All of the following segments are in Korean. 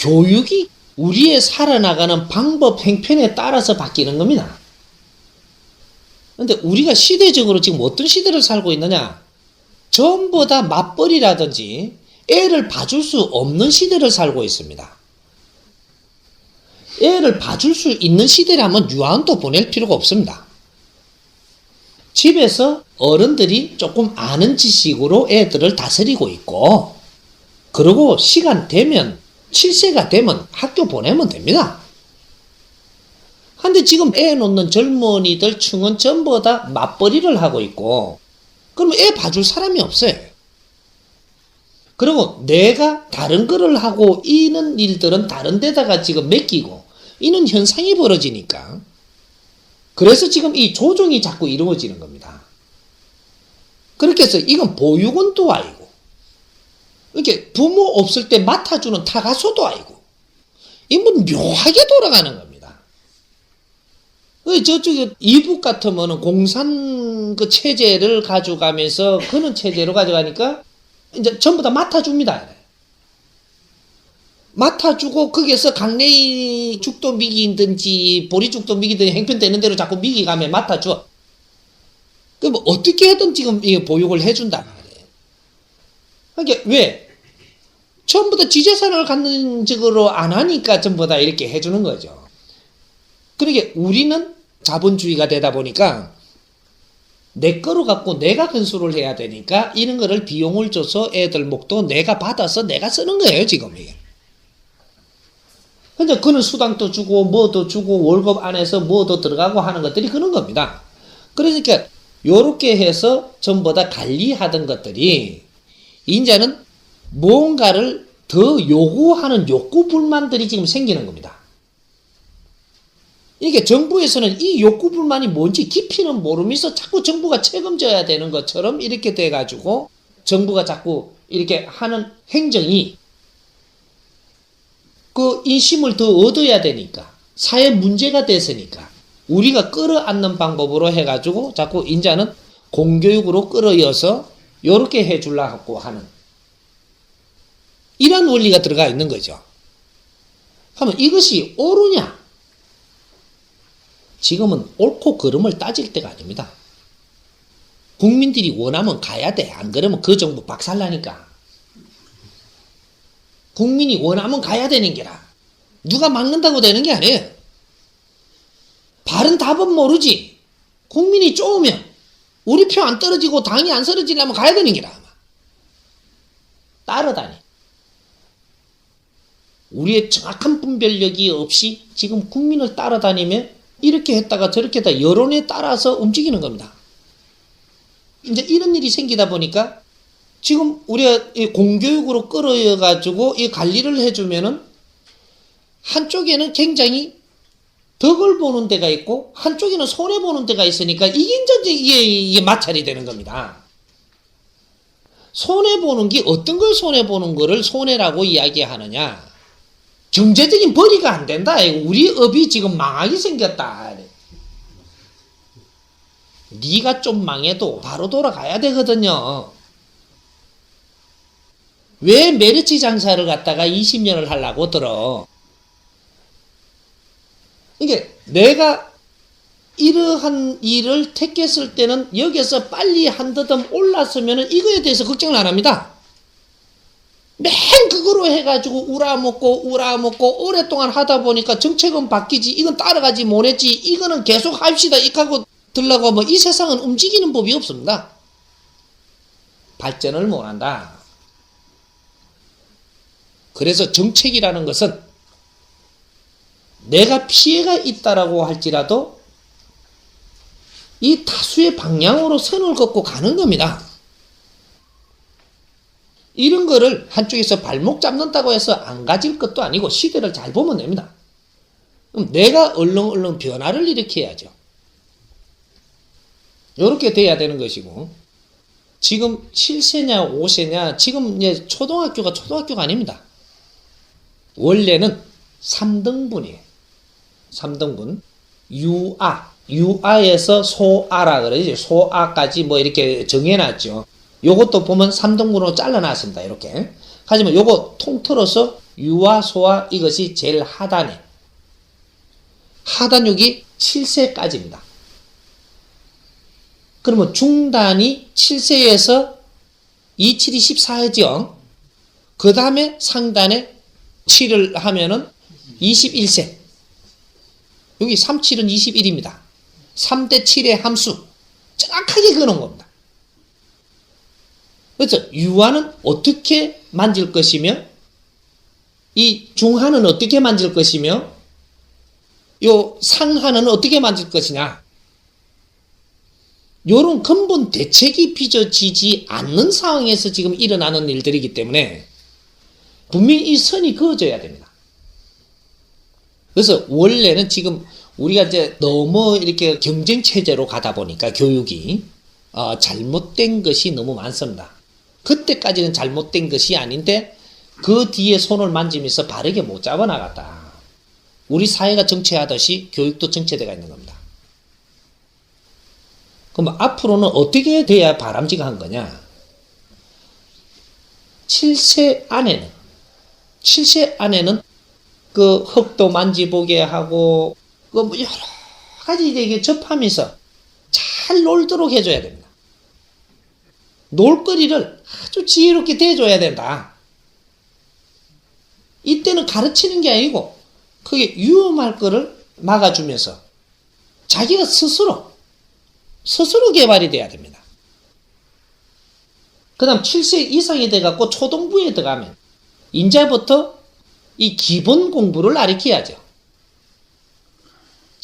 교육이 우리의 살아나가는 방법, 행편에 따라서 바뀌는 겁니다. 근데 우리가 시대적으로 지금 어떤 시대를 살고 있느냐? 전부 다 맞벌이라든지 애를 봐줄 수 없는 시대를 살고 있습니다. 애를 봐줄 수 있는 시대라면 유아원도 보낼 필요가 없습니다. 집에서 어른들이 조금 아는 지식으로 애들을 다스리고 있고, 그리고 시간 되면 7세가 되면 학교 보내면 됩니다. 근데 지금 애 놓는 젊은이들 층은 전부 다 맞벌이를 하고 있고, 그러면 애 봐줄 사람이 없어요. 그리고 내가 다른 거를 하고 이는 일들은 다른 데다가 지금 맡기고 이는 현상이 벌어지니까, 그래서 지금 이 조정이 자꾸 이루어지는 겁니다. 그렇게 해서 이건 보육원도 아니고, 이렇게 부모 없을 때 맡아주는 타가소도 아니고, 이건 묘하게 돌아가는 겁니다. 저쪽에 이북 같으면 공산 그 체제를 가져가면서 그런 체제로 가져가니까 이제 전부 다 맡아줍니다. 맡아주고 거기에서 강내이 죽도 미기든지 보리죽도 미기든지 행편되는 대로 자꾸 미기가면 맡아줘. 그럼 어떻게든 지금 보육을 해준단 말이에요. 그러니까 왜? 전부 다 지재산을 갖는 식으로 안 하니까 전부 다 이렇게 해주는 거죠. 그러니까 우리는 자본주의가 되다 보니까 내 거로 갖고 내가 건수를 해야 되니까 이런 거를 비용을 줘서 애들 목도 내가 받아서 내가 쓰는 거예요, 지금 이게. 근데 그는 수당도 주고 뭐도 주고 월급 안에서 뭐도 들어가고 하는 것들이 그런 겁니다. 그러니까 요렇게 해서 전부 다 관리하던 것들이 이제는 무언가를 더 요구하는 욕구 불만들이 지금 생기는 겁니다. 이게 정부에서는 이 욕구 불만이 뭔지 깊이는 모르면서 자꾸 정부가 책임져야 되는 것처럼 이렇게 돼가지고 정부가 자꾸 이렇게 하는 행정이 그 인심을 더 얻어야 되니까, 사회 문제가 됐으니까 우리가 끌어안는 방법으로 해가지고 자꾸 인자는 공교육으로 끌어이어서 요렇게 해주려고 하는 이런 원리가 들어가 있는 거죠. 그러면 이것이 옳으냐? 지금은 옳고 그름을 따질 때가 아닙니다. 국민들이 원하면 가야 돼. 안 그러면 그 정부 박살나니까. 국민이 원하면 가야 되는 게라. 누가 막는다고 되는 게 아니에요. 바른 답은 모르지. 국민이 쪼으면 우리 표 안 떨어지고 당이 안 쓰러지려면 가야 되는 게라. 따라다니. 우리의 정확한 분별력이 없이 지금 국민을 따라다니면 이렇게 했다가 저렇게 했다가 여론에 따라서 움직이는 겁니다. 이제 이런 일이 생기다 보니까 지금 우리가 이 공교육으로 끌어가지고 이 관리를 해주면은 한쪽에는 굉장히 덕을 보는 데가 있고 한쪽에는 손해보는 데가 있으니까 이게 마찰이 되는 겁니다. 손해보는 게 어떤 걸 손해보는 거를 손해라고 이야기하느냐. 경제적인 벌이가 안 된다. 우리 업이 지금 망하게 생겼다. 네가 좀 망해도 바로 돌아가야 되거든요. 왜 메르치 장사를 갖다가 20년을 하려고 들어? 이게 내가 이러한 일을 택했을 때는 여기서 빨리 한더듬 올랐으면 이거에 대해서 걱정을 안 합니다. 맨 그거로 해가지고 우라먹고 오랫동안 하다 보니까 정책은 바뀌지, 이건 따라가지 못했지, 이거는 계속 합시다 이하고 들라고 하면 이 세상은 움직이는 법이 없습니다. 발전을 못한다. 그래서 정책이라는 것은 내가 피해가 있다라고 할지라도 이 다수의 방향으로 선을 긋고 가는 겁니다. 이런 거를 한쪽에서 발목 잡는다고 해서 안 가질 것도 아니고 시대를 잘 보면 됩니다. 그럼 내가 얼른 변화를 일으켜야죠. 이렇게 돼야 되는 것이고, 지금 7세냐 5세냐 지금 이제 초등학교가 아닙니다. 원래는 3등분이에요. 3등분. 유아에서 소아라 그러지. 소아까지 뭐 이렇게 정해놨죠. 요것도 보면 3등분으로 잘라놨습니다. 이렇게. 하지만 요거 통틀어서 유아, 소아 이것이 제일 하단에. 하단육이 7세까지입니다. 그러면 중단이 7세에서 27이 14죠. 그 다음에 상단에 7을 하면은 21세. 여기 3, 7은 21입니다. 3대 7의 함수. 정확하게 그어놓은 겁니다. 그래서 유아는 어떻게 만질 것이며, 이 중하는 어떻게 만질 것이며, 요 상하는 어떻게 만질 것이냐. 요런 근본 대책이 빚어지지 않는 상황에서 지금 일어나는 일들이기 때문에 분명히 이 선이 그어져야 됩니다. 그래서 원래는 지금 우리가 이제 너무 이렇게 경쟁 체제로 가다 보니까 교육이 잘못된 것이 너무 많습니다. 그때까지는 잘못된 것이 아닌데 그 뒤에 손을 만지면서 바르게 못 잡아나갔다. 우리 사회가 정체하듯이 교육도 정체되어 있는 겁니다. 그럼 앞으로는 어떻게 돼야 바람직한 거냐? 7세 안에는 그 흙도 만지보게 하고 그 여러 가지 이게 접하면서 잘 놀도록 해줘야 됩니다. 놀거리를 아주 지혜롭게 대줘야 된다. 이때는 가르치는 게 아니고 그게 위험할 거를 막아주면서 자기가 스스로 개발이 돼야 됩니다. 그 다음 7세 이상이 돼갖고 초등부에 들어가면 이제부터 이 기본 공부를 가르쳐야죠.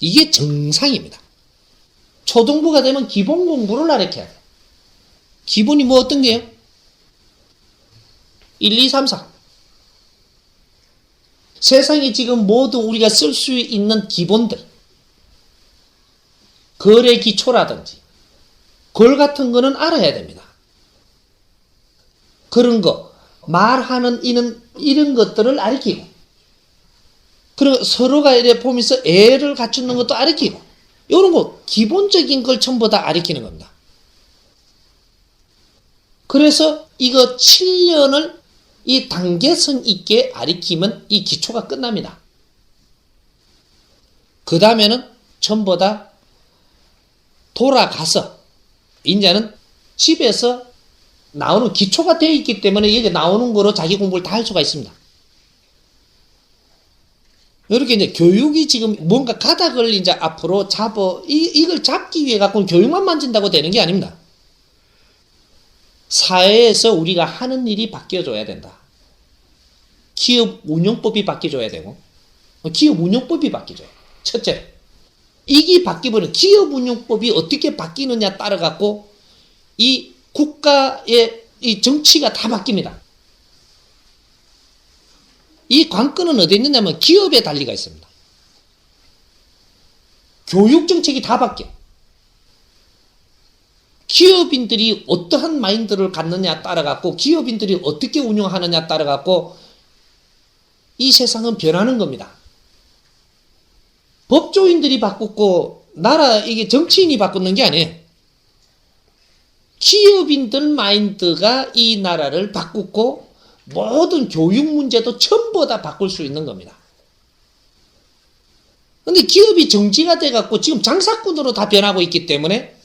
이게 정상입니다. 초등부가 되면 기본 공부를 가르쳐야 돼요. 기본이 뭐 어떤 게요? 1, 2, 3, 4. 세상에 지금 모두 우리가 쓸 수 있는 기본들. 거래 기초라든지 걸 같은 거는 알아야 됩니다. 그런 거 말하는 이런 것들을 가르치고 그리고 서로가 이래 보면서 애를 갖추는 것도 가르치고 이런 거 기본적인 걸 전부 다 가르치는 겁니다. 그래서 이거 7년을 이 단계성 있게 가르치면 이 기초가 끝납니다. 그 다음에는 전부 다 돌아가서 이제는 집에서 나오는 기초가 되어 있기 때문에 여기 나오는 거로 자기 공부를 다 할 수가 있습니다. 이렇게 이제 교육이 지금 뭔가 가닥을 이제 앞으로 이걸 잡기 위해 갖고는 교육만 만진다고 되는 게 아닙니다. 사회에서 우리가 하는 일이 바뀌어줘야 된다. 기업 운영법이 바뀌어줘야 되고, 기업 운영법이 바뀌어줘야 돼요. 첫째. 이게 바뀌면 기업 운영법이 어떻게 바뀌느냐 따라갖고 이 국가의 이 정치가 다 바뀝니다. 이 관건은 어디 있느냐면 기업에 달리가 있습니다. 교육 정책이 다 바뀌어. 기업인들이 어떠한 마인드를 갖느냐 따라갖고 기업인들이 어떻게 운영하느냐 따라갖고 이 세상은 변하는 겁니다. 법조인들이 바꾸고 나라 이게 정치인이 바꾸는 게 아니에요. 기업인들 마인드가 이 나라를 바꾸고 모든 교육 문제도 전부 다 바꿀 수 있는 겁니다. 근데 기업이 정지가 돼갖고 지금 장사꾼으로 다 변하고 있기 때문에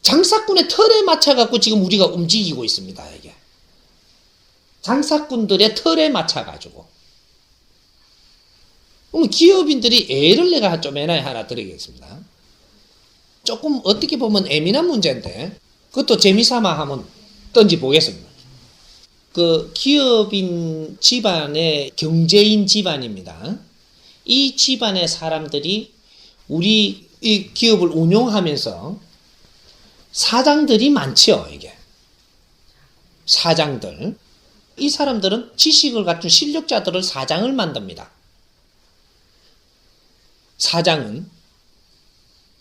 장사꾼의 틀에 맞춰갖고 지금 우리가 움직이고 있습니다. 이게 장사꾼들의 틀에 맞춰가지고 그럼 기업인들이 애를 내가 좀 하나 드리겠습니다. 조금 어떻게 보면 예민한 문제인데 그것도 재미삼아 한번 던져보겠습니다. 그 기업인 집안의 경제인 집안입니다. 이 집안의 사람들이 우리 이 기업을 운영하면서 사장들이 많죠. 이게 사장들. 이 사람들은 지식을 갖춘 실력자들을 사장을 만듭니다. 사장은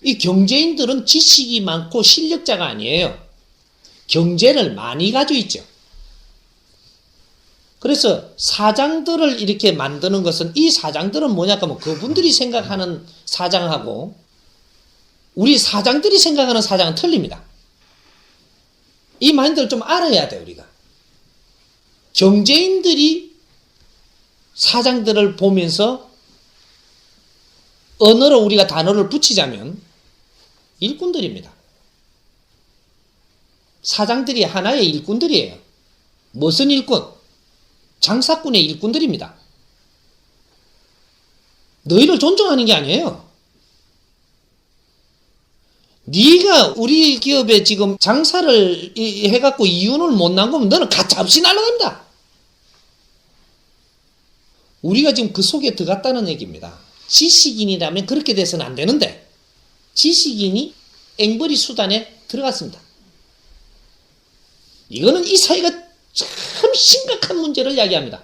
이 경제인들은 지식이 많고 실력자가 아니에요. 경제를 많이 가지고 있죠. 그래서 사장들을 이렇게 만드는 것은 이 사장들은 뭐냐 하면 그분들이 생각하는 사장하고 우리 사장들이 생각하는 사장은 틀립니다. 이 마인드를 좀 알아야 돼요. 우리가 경제인들이 사장들을 보면서 언어로 우리가 단어를 붙이자면 일꾼들입니다. 사장들이 하나의 일꾼들이에요. 무슨 일꾼? 장사꾼의 일꾼들입니다. 너희를 존중하는 게 아니에요. 네가 우리 기업에 지금 장사를 해갖고 이윤을 못 난 거면 너는 가차없이 날아간다. 우리가 지금 그 속에 들어갔다는 얘기입니다. 지식인이라면 그렇게 돼서는 안 되는데 지식인이 앵벌이 수단에 들어갔습니다. 이거는 이 사회가 참 심각한 문제를 이야기합니다.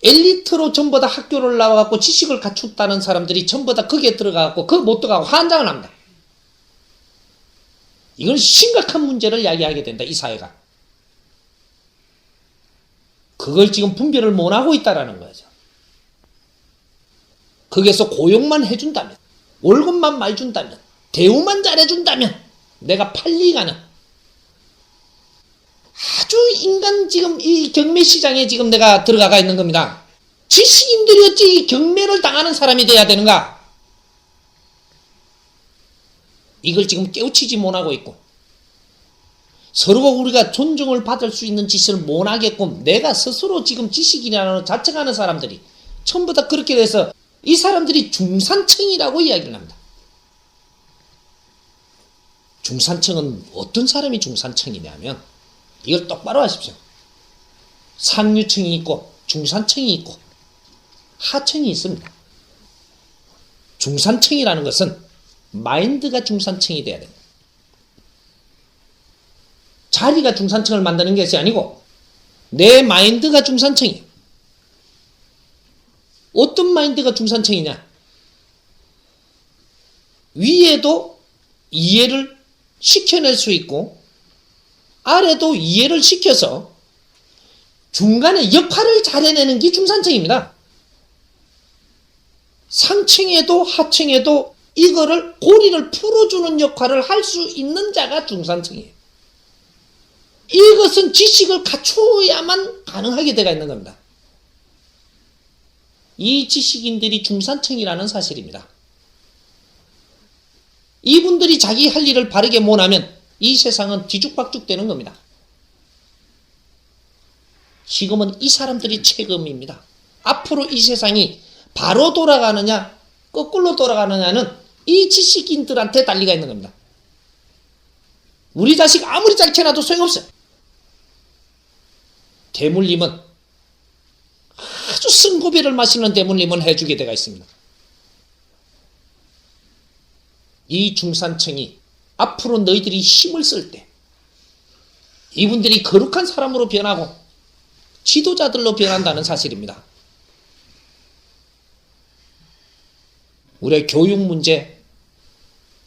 엘리트로 전부 다 학교를 나와갖고 지식을 갖췄다는 사람들이 전부 다 거기에 들어가갖고 그거 못 들어가고 환장을 합니다. 이건 심각한 문제를 이야기하게 된다, 이 사회가. 그걸 지금 분별을 못하고 있다는 거죠. 거기에서 고용만 해준다면, 월급만 많이 준다면, 대우만 잘해준다면 내가 팔리가는 아주 인간 지금 이 경매 시장에 지금 내가 들어가 있는 겁니다. 지식인들이 어찌 이 경매를 당하는 사람이 돼야 되는가? 이걸 지금 깨우치지 못하고 있고 서로가 우리가 존중을 받을 수 있는 짓을 못하게끔 내가 스스로 지금 지식인이라는 자책하는 사람들이 전부 다 그렇게 돼서 이 사람들이 중산층이라고 이야기를 합니다. 중산층은 어떤 사람이 중산층이냐면 이걸 똑바로 하십시오. 상류층이 있고 중산층이 있고 하층이 있습니다. 중산층이라는 것은 마인드가 중산층이 돼야 됩니다. 자리가 중산층을 만드는 것이 아니고 내 마인드가 중산층이에요. 어떤 마인드가 중산층이냐? 위에도 이해를 시켜낼 수 있고 아래도 이해를 시켜서 중간에 역할을 잘 해내는 게 중산층입니다. 상층에도 하층에도 이거를 고리를 풀어주는 역할을 할 수 있는 자가 중산층이에요. 이것은 지식을 갖추어야만 가능하게 되어 있는 겁니다. 이 지식인들이 중산층이라는 사실입니다. 이분들이 자기 할 일을 바르게 못하면 이 세상은 뒤죽박죽 되는 겁니다. 지금은 이 사람들이 책임입니다. 앞으로 이 세상이 바로 돌아가느냐 거꾸로 돌아가느냐는 이 지식인들한테 달리가 있는 겁니다. 우리 자식 아무리 짝쳐놔도 소용없어요. 대물림은 아주 쓴고비를 마시는 대물림을 해주게 되어 있습니다. 이 중산층이 앞으로 너희들이 힘을 쓸 때 이분들이 거룩한 사람으로 변하고 지도자들로 변한다는 사실입니다. 우리의 교육 문제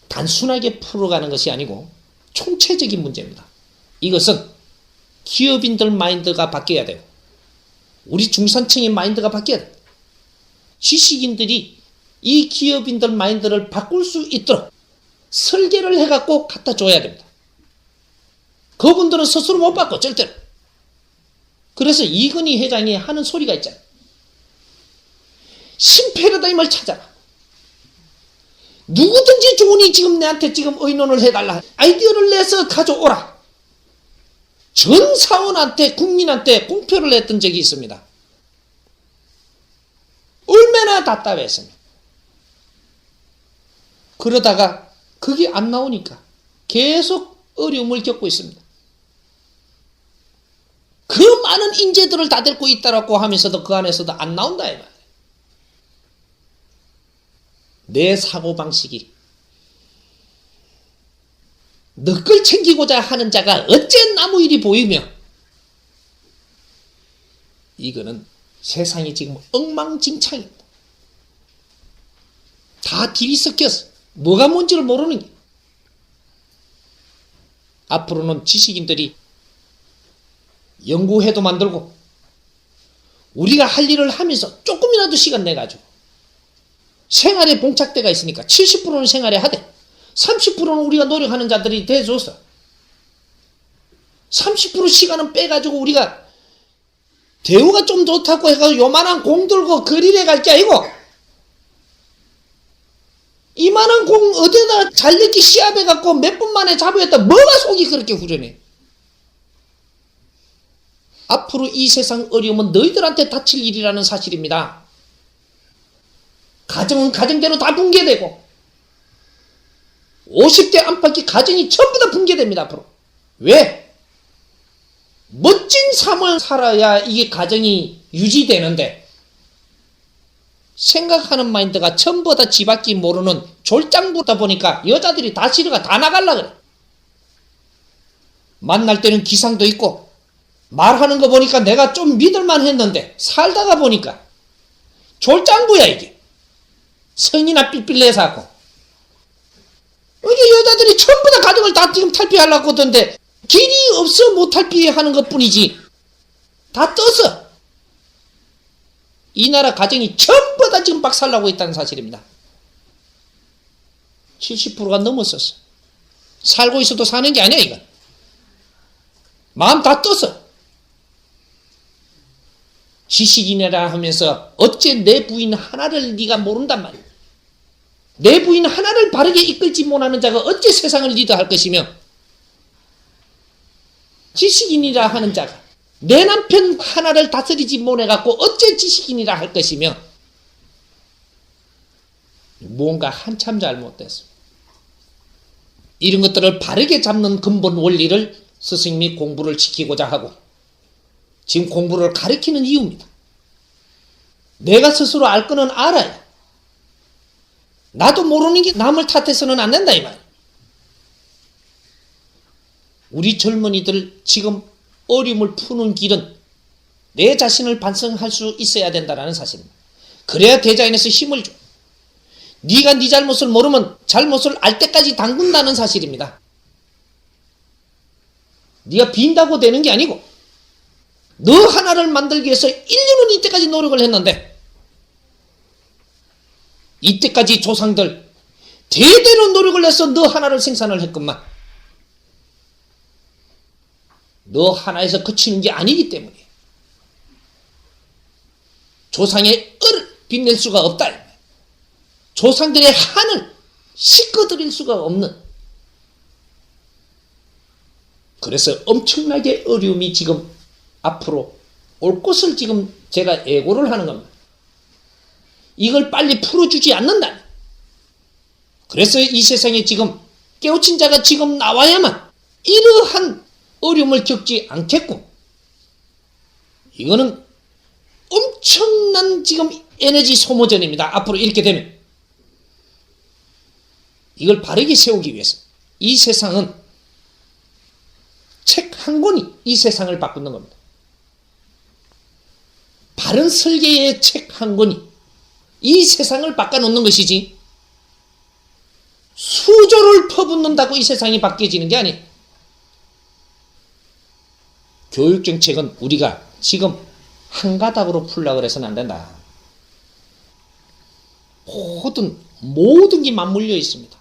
단순하게 풀어가는 것이 아니고 총체적인 문제입니다. 이것은 기업인들 마인드가 바뀌어야 돼요. 우리 중산층의 마인드가 바뀌어야 돼요. 지식인들이 이 기업인들 마인드를 바꿀 수 있도록 설계를 해갖고 갖다 줘야 됩니다. 그분들은 스스로 못 바꿔 절대로. 그래서 이건희 회장이 하는 소리가 있잖아요. 신패러다임을 찾아라. 누구든지 좋으니 지금 내한테 지금 의논을 해달라. 아이디어를 내서 가져오라. 전 사원한테 국민한테 공표를 했던 적이 있습니다. 얼마나 답답했습니다. 그러다가 그게 안 나오니까 계속 어려움을 겪고 있습니다. 그 많은 인재들을 다 데리고 있다라고 하면서도 그 안에서도 안 나온다 이 말이에요. 내 사고방식이 너걸 챙기고자 하는 자가 어째 나무 일이 보이며 이거는 세상이 지금 엉망진창입니다. 다 뒤섞여서 뭐가 뭔지를 모르는 게 앞으로는 지식인들이 연구회도 만들고 우리가 할 일을 하면서 조금이라도 시간 내가지고 생활에 봉착대가 있으니까 70%는 생활에 하되 30%는 우리가 노력하는 자들이 대줘서 30% 시간은 빼가지고 우리가 대우가 좀 좋다고 해서 요만한 공 들고 거리에 갈 게 아니고 이만한 공 어디다 잘렸기 시합해갖고 몇 분 만에 잡아야겠다. 뭐가 속이 그렇게 후련해. 앞으로 이 세상 어려움은 너희들한테 닥칠 일이라는 사실입니다. 가정은 가정대로 다 붕괴되고 50대 안팎의 가정이 전부 다 붕괴됩니다. 앞으로. 왜? 멋진 삶을 살아야 이게 가정이 유지되는데 생각하는 마인드가 전부 다 지밖에 모르는 졸장부다 보니까 여자들이 다 싫어가 다 나갈라 그래. 만날 때는 기상도 있고 말하는 거 보니까 내가 좀 믿을만 했는데 살다가 보니까 졸장부야 이게. 성이나 삘삘내서 하고 이게 여자들이 전부 다 가정을 다 지금 탈피하려고 하던데 길이 없어 못 탈피하는 것 뿐이지 다 떠서 이 나라 가정이 전부 다 지금 박살나고 있다는 사실입니다. 70%가 넘었었어. 살고 있어도 사는 게 아니야 이건. 마음 다 떠서 지식인이라 하면서 어째 내 부인 하나를 네가 모른단 말이야. 내 부인 하나를 바르게 이끌지 못하는 자가 어째 세상을 리드할 것이며 지식인이라 하는 자가 내 남편 하나를 다스리지 못해갖고 어째 지식인이라 할 것이며 뭔가 한참 잘못됐어. 이런 것들을 바르게 잡는 근본 원리를 스승님이 공부를 시키고자 하고 지금 공부를 가르치는 이유입니다. 내가 스스로 알 거는 알아야 나도 모르는 게 남을 탓해서는 안 된다 이 말. 우리 젊은이들 지금 어려움을 푸는 길은 내 자신을 반성할 수 있어야 된다는 사실입니다. 그래야 대자연에서 힘을 줘. 네가 네 잘못을 모르면 잘못을 알 때까지 담근다는 사실입니다. 네가 빈다고 되는 게 아니고 너 하나를 만들기 위해서 1년은 이때까지 노력을 했는데 이때까지 조상들 대대로 노력을 해서 너 하나를 생산을 했건만 너 하나에서 그치는 게 아니기 때문에 조상의 을을 빛낼 수가 없다. 조상들의 한을 씻어드릴 수가 없는 그래서 엄청나게 어려움이 지금 앞으로 올 것을 지금 제가 예고를 하는 겁니다. 이걸 빨리 풀어주지 않는다. 그래서 이 세상에 지금 깨우친 자가 지금 나와야만 이러한 어려움을 겪지 않겠고 이거는 엄청난 지금 에너지 소모전입니다. 앞으로 이렇게 되면 이걸 바르게 세우기 위해서 이 세상은 책 한 권이 이 세상을 바꾸는 겁니다. 바른 설계의 책 한 권이 이 세상을 바꿔놓는 것이지 수조를 퍼붓는다고 이 세상이 바뀌어지는 게 아니에요. 교육정책은 우리가 지금 한 가닥으로 풀려고 해서는 안 된다. 모든 게 맞물려 있습니다.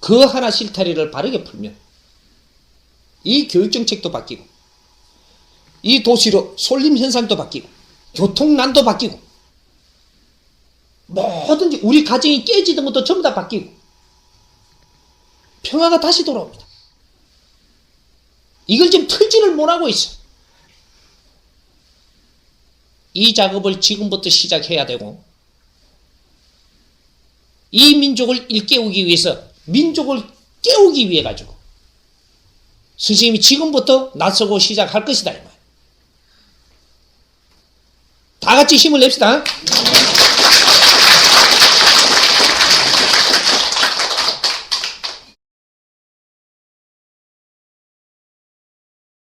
그 하나 실타리를 바르게 풀면 이 교육정책도 바뀌고 이 도시로 쏠림현상도 바뀌고 교통난도 바뀌고 뭐든지 우리 가정이 깨지던 것도 전부 다 바뀌고 평화가 다시 돌아옵니다. 이걸 지금 틀지를 못하고 있어. 이 작업을 지금부터 시작해야 되고 이 민족을 일깨우기 위해서 민족을 깨우기 위해 가지고 스님이 지금부터 나서고 시작할 것이다. 다 같이 힘을 냅시다.